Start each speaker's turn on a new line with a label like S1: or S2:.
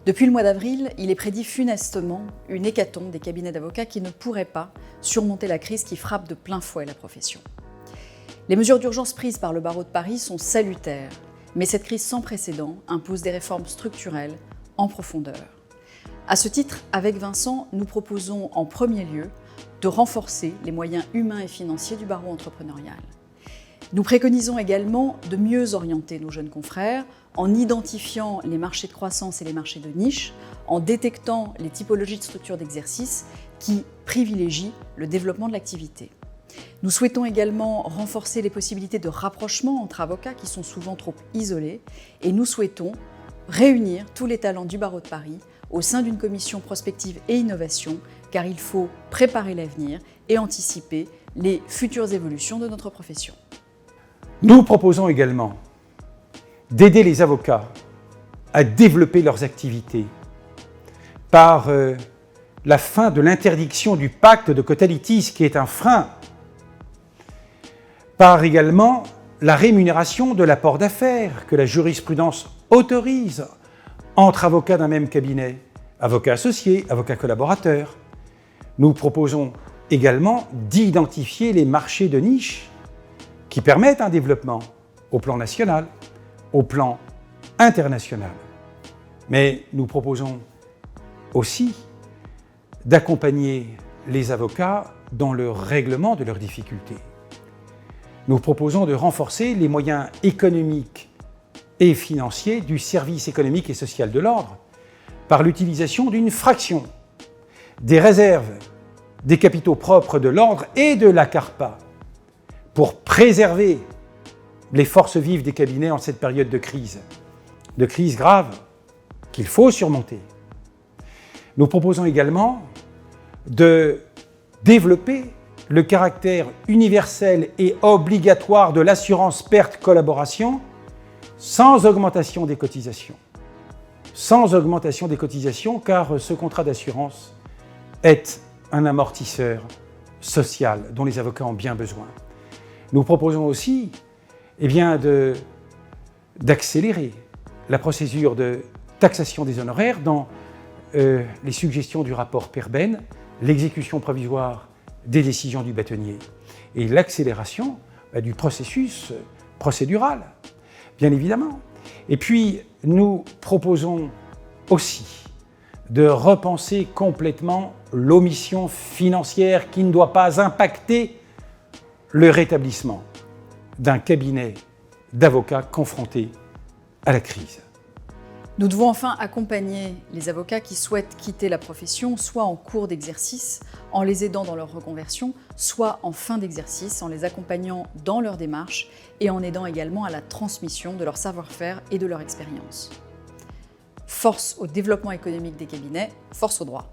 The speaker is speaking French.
S1: Depuis le mois d'avril, il est prédit funestement une hécatombe des cabinets d'avocats qui ne pourraient pas surmonter la crise qui frappe de plein fouet la profession. Les mesures d'urgence prises par le barreau de Paris sont salutaires, mais cette crise sans précédent impose des réformes structurelles en profondeur. À ce titre, avec Vincent, nous proposons en premier lieu de renforcer les moyens humains et financiers du barreau entrepreneurial. Nous préconisons également de mieux orienter nos jeunes confrères en identifiant les marchés de croissance et les marchés de niche, en détectant les typologies de structures d'exercice qui privilégient le développement de l'activité. Nous souhaitons également renforcer les possibilités de rapprochement entre avocats qui sont souvent trop isolés et nous souhaitons réunir tous les talents du barreau de Paris au sein d'une commission prospective et innovation, car il faut préparer l'avenir et anticiper les futures évolutions de notre profession.
S2: Nous proposons également d'aider les avocats à développer leurs activités par la fin de l'interdiction du pacte de quota litis qui est un frein, par également la rémunération de l'apport d'affaires que la jurisprudence autorise entre avocats d'un même cabinet, avocats associés, avocats collaborateurs. Nous proposons également d'identifier les marchés de niche qui permettent un développement au plan national, au plan international. Mais nous proposons aussi d'accompagner les avocats dans le règlement de leurs difficultés. Nous proposons de renforcer les moyens économiques et financiers du service économique et social de l'ordre par l'utilisation d'une fraction des réserves des capitaux propres de l'ordre et de la CARPA pour préserver les forces vives des cabinets en cette période de crise grave qu'il faut surmonter. Nous proposons également de développer le caractère universel et obligatoire de l'assurance perte collaboration sans augmentation des cotisations. Sans augmentation des cotisations, car ce contrat d'assurance est un amortisseur social dont les avocats ont bien besoin. Nous proposons aussi d'accélérer la procédure de taxation des honoraires dans les suggestions du rapport Perben, l'exécution provisoire des décisions du bâtonnier et l'accélération du processus procédural, bien évidemment. Et puis, nous proposons aussi de repenser complètement l'omission financière qui ne doit pas impacter le rétablissement d'un cabinet d'avocats confronté à la crise.
S1: Nous devons enfin accompagner les avocats qui souhaitent quitter la profession, soit en cours d'exercice, en les aidant dans leur reconversion, soit en fin d'exercice, en les accompagnant dans leur démarche et en aidant également à la transmission de leur savoir-faire et de leur expérience. Force au développement économique des cabinets, force au droit.